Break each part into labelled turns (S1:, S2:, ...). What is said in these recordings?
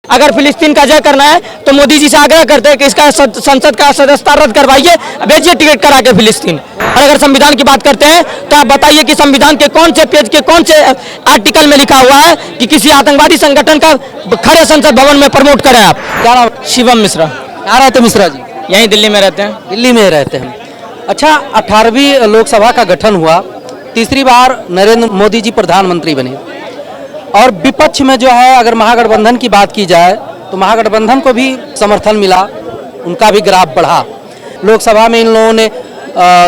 S1: अगर फिलिस्तीन का जय करना है तो मोदी जी से आग्रह करते हैं कि इसका संसद का सदस्यता रद्द करवाइए, भेजिए टिकट करा के फिलिस्तीन। और अगर संविधान की बात करते हैं तो आप बताइए कि संविधान के कौन से पेज के कौन से आर्टिकल में लिखा हुआ है कि किसी आतंकवादी संगठन का खड़े संसद भवन में प्रमोट करें आप।
S2: क्या नाम?
S1: शिवम मिश्रा।
S2: कहाँ रहते मिश्रा जी?
S1: यहीं दिल्ली में रहते हैं।
S2: दिल्ली में रहते हैं। अच्छा, 18वीं लोकसभा का गठन हुआ, तीसरी बार नरेंद्र मोदी जी प्रधानमंत्री बने और विपक्ष में जो है अगर महागठबंधन की बात की जाए तो महागठबंधन को भी समर्थन मिला, उनका भी ग्राफ बढ़ा। लोकसभा में इन लोगों ने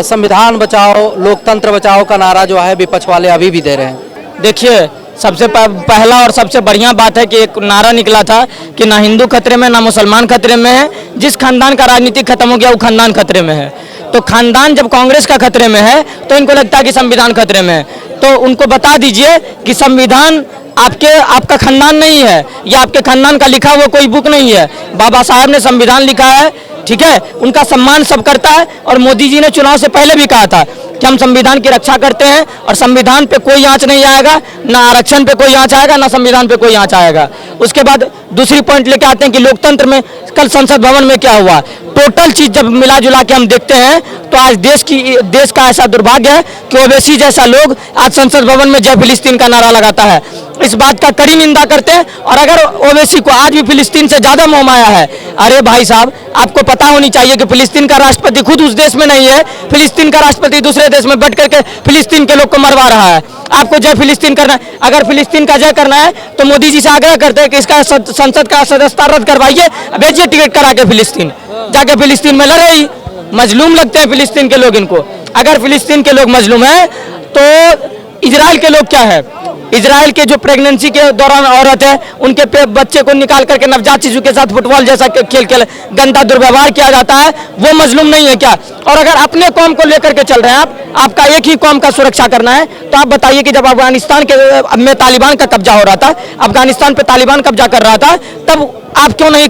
S2: संविधान बचाओ लोकतंत्र बचाओ का नारा जो है विपक्ष वाले अभी भी दे रहे हैं।
S1: देखिए, सबसे पहला और सबसे बढ़िया बात है कि एक नारा निकला था कि ना हिंदू खतरे में ना मुसलमान खतरे में है, जिस खानदान का राजनीति खत्म हो गया वो खानदान खतरे में है। तो खानदान जब कांग्रेस का खतरे में है तो इनको लगता है कि संविधान खतरे में है। तो उनको बता दीजिए कि संविधान आपका खानदान नहीं है, या आपके खानदान का लिखा हुआ कोई बुक नहीं है। बाबा साहब ने संविधान लिखा है, ठीक है, उनका सम्मान सब करता है। और मोदी जी ने चुनाव से पहले भी कहा था कि हम संविधान की रक्षा करते हैं और संविधान पे कोई आंच नहीं आएगा, ना आरक्षण पे कोई आंच आएगा, ना संविधान पे कोई आंच आएगा। उसके बाद दूसरी पॉइंट लेके आते हैं कि लोकतंत्र में कल संसद भवन में क्या हुआ। टोटल चीज जब मिला जुला के हम देखते हैं तो आज देश का ऐसा दुर्भाग्य है कि ओवैसी जैसा लोग आज संसद भवन में जय फिलिस्तीन का नारा लगाता है। इस बात का कड़ी निंदा करते हैं। और अगर ओवैसी को आज भी फिलिस्तीन से ज्यादा मोह माया है, अरे भाई साहब, आपको पता होनी चाहिए कि फिलिस्तीन का राष्ट्रपति खुद उस देश में नहीं है। फिलिस्तीन का राष्ट्रपति दूसरे देश में बैठ करके फिलिस्तीन के लोग को मरवा रहा है। आपको जय फिलिस्तीन करना है, अगर फिलिस्तीन का जय करना है तो मोदी जी से आग्रह करते हैं कि इसका संसद का सदस्यता रद्द करवाइए, भेजिए टिकट करा के फिलिस्तीन। जाके फिलिस्तीन में लड़े ही। मजलूम लगते हैं फिलिस्तीन के लोग इनको। अगर फिलिस्तीन के लोग मजलूम हैं तो इजराइल के लोग क्या है? इजराइल के जो प्रेगनेंसी के दौरान औरत है उनके बच्चे को निकाल करके नवजात शिशु के साथ फुटबॉल जैसा खेल गंदा दुर्व्यवहार किया जाता है, वो मजलूम नहीं है क्या? और अगर अपने कौम को लेकर के चल रहे हैं आपका एक ही कौम का सुरक्षा करना है, तो आप बताइए कि जब अफगानिस्तान में तालिबान का कब्जा हो रहा था, अफगानिस्तान पे तालिबान कब्जा कर रहा था, तब आप क्यों नहीं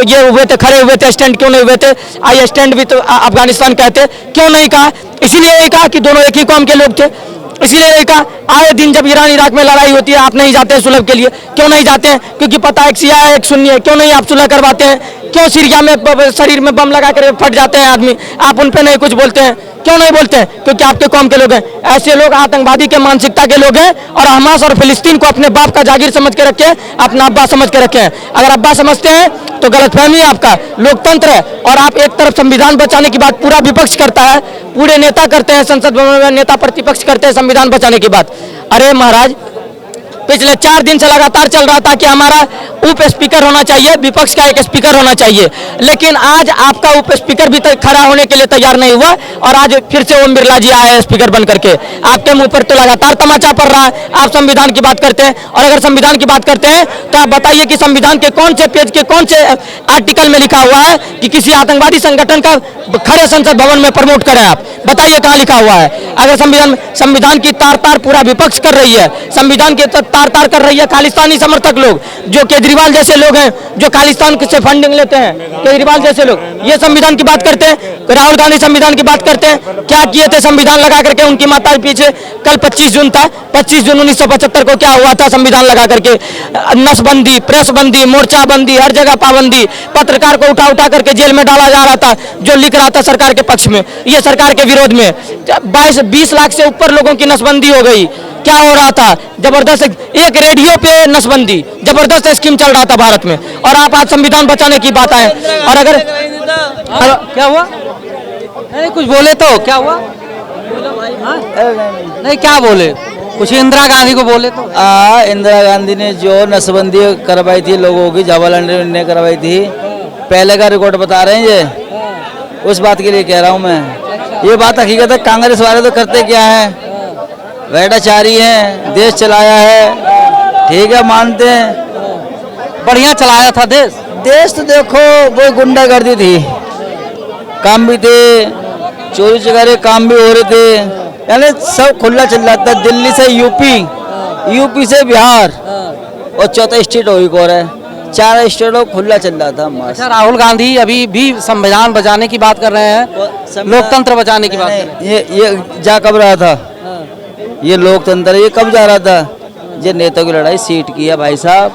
S1: ये हुए थे, खड़े हुए थे, स्टैंड क्यों नहीं हुए थे? आई स्टैंड भी तो अफगानिस्तान कहते, क्यों नहीं कहा? इसीलिए कहा कि दोनों एक ही कौम के लोग थे। इसीलिए कहा आए दिन जब ईरान इराक में लड़ाई होती है आप नहीं जाते हैं सुलह के लिए। क्यों नहीं जाते हैं? क्योंकि पता है एक शिया है एक सुन्नी है। क्यों नहीं आप सुलह करवाते हैं? क्यों सीरिया में शरीर में बम लगा कर फट जाते हैं आदमी, आप उन पे नहीं कुछ बोलते हैं? क्यों नहीं बोलते हैं? क्योंकि आपके कौम के लोग हैं। ऐसे लोग आतंकवादी के मानसिकता के लोग हैं और हमास और फिलिस्तीन को अपने बाप का जागीर समझ के रखे, अपना अब्बा समझ के रखे हैं। अगर अब्बा समझते हैं तो गलतफहमी है आपका। लोकतंत्र है और आप एक तरफ संविधान बचाने की बात पूरा विपक्ष करता है, पूरे नेता करते हैं, संसद भवन में नेता प्रतिपक्ष करते हैं संविधान बचाने की बात। अरे महाराज, पिछले 4 दिन से लगातार चल रहा था कि हमारा उप स्पीकर होना चाहिए, विपक्ष का एक स्पीकर होना चाहिए, लेकिन आज आपका उप स्पीकर भी खड़ा होने के लिए तैयार नहीं हुआ और आज फिर से ओम बिरला जी आए स्पीकर बन करके। आपके मुंह पर तो लगातार तमाचा पड़ रहा है। आप संविधान की बात करते हैं और अगर संविधान की बात करते हैं तो आप बताइए कि संविधान के कौन से पेज के कौन से आर्टिकल में लिखा हुआ है कि किसी आतंकवादी संगठन का खड़े संसद भवन में प्रमोट करें? आप बताइए कहाँ लिखा हुआ है? अगर संविधान की तार पूरा विपक्ष कर रही है, संविधान के तार कर रही है खालिस्तानी समर्थक लोग, जो केजरीवाल जैसे लोग हैं, जो खालिस्तान से फंडिंग लेते हैं, केजरीवाल जैसे लोग, ये संविधान की बात करते हैं। राहुल गांधी संविधान की बात करते हैं। क्या किए थे संविधान लगा करके? उनकी माता पीछे कल 25 जून था, 25 जून 1975 को क्या हुआ था? संविधान लगा करके नसबंदी, प्रेस बंदी, मोर्चा बंदी, हर जगह पाबंदी, पत्रकार को उठा उठा करके जेल में डाला जा रहा था जो लिख रहा था सरकार के पक्ष में, ये सरकार के विरोध में। 20 लाख से ऊपर लोगों की नसबंदी हो गई। क्या हो रहा था? जबरदस्त एक रेडियो पे नसबंदी, जबरदस्त स्कीम चल रहा था भारत में, और आप आज संविधान बचाने की बात आए। और अगर
S2: क्या हुआ? नहीं कुछ बोले तो क्या हुआ? नहीं क्या बोले? कुछ इंदिरा गांधी को बोले तो?
S3: इंदिरा गांधी ने जो नसबंदी करवाई थी लोगों की, जवाहरलाल नेहरू ने करवाई थी, पहले का रिकॉर्ड बता रहे हैं ये, उस बात के लिए कह रहा हूँ मैं। ये बात हकीकत है। कांग्रेस वाले तो करते क्या है, भ्रष्टाचारी हैं, देश चलाया है, ठीक है, मानते हैं,
S2: बढ़िया चलाया था देश
S3: तो देखो वो गुंडागर्दी थी, काम भी थे, चोरी चकारी काम भी हो रहे थे, यानी सब खुला चल रहा था। दिल्ली से यूपी से बिहार और चौथा स्टेट हो और है, 4 स्टेटों खुला चल रहा था।
S2: अच्छा, राहुल गांधी अभी भी संविधान बचाने की बात कर रहे हैं, लोकतंत्र बचाने की बात कर रहे हैं।
S3: ये जा कब रहा था? ये लोकतंत्र ये कब जा रहा था? ये नेताओं की लड़ाई सीट की है भाई साहब,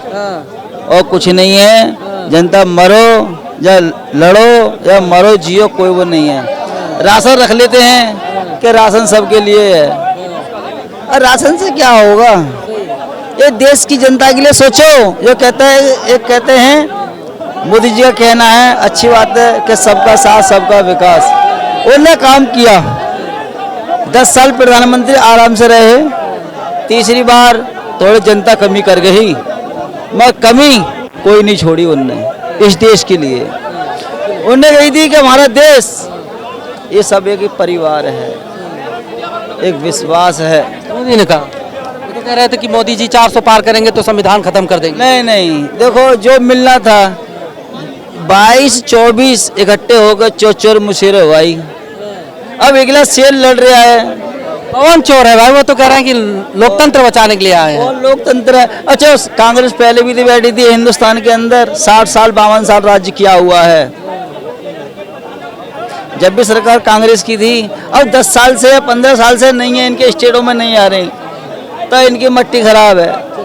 S3: और कुछ नहीं है। जनता मरो या लड़ो या मरो जियो, कोई वो नहीं है। राशन रख लेते हैं कि राशन सबके लिए है, और राशन से क्या होगा? ये देश की जनता के लिए सोचो। जो कहते हैं, एक कहते हैं मोदी जी का कहना है, अच्छी बात है कि सबका साथ सबका विकास। उन्होंने काम किया, 10 साल प्रधानमंत्री आराम से रहे, तीसरी बार थोड़ी जनता कमी कर गई, मगर कमी कोई नहीं छोड़ी उनने इस देश के लिए। उन्होंने कही थी कि हमारा देश ये सब एक परिवार है, एक विश्वास है।
S2: मोदी ने कहा, वो तो कह रहे थे कि मोदी जी 400 पार करेंगे तो संविधान खत्म कर देंगे।
S3: नहीं नहीं, देखो जो मिलना था 22-24 इकट्ठे होकर चोर मुशेरे भाई। अब अगला सेल लड़ रहा है,
S2: कौन चोर है भाई? वो तो कह रहे हैं कि लोकतंत्र बचाने के लिए आए हैं।
S3: और लोकतंत्र है। अच्छा, कांग्रेस पहले भी तो बैठी थी हिंदुस्तान के अंदर, 60 साल 52 साल राज्य किया हुआ है, जब भी सरकार कांग्रेस की थी। अब 10 साल से 15 साल से नहीं है, इनके स्टेटों में नहीं आ रही, तो इनकी मट्टी खराब है।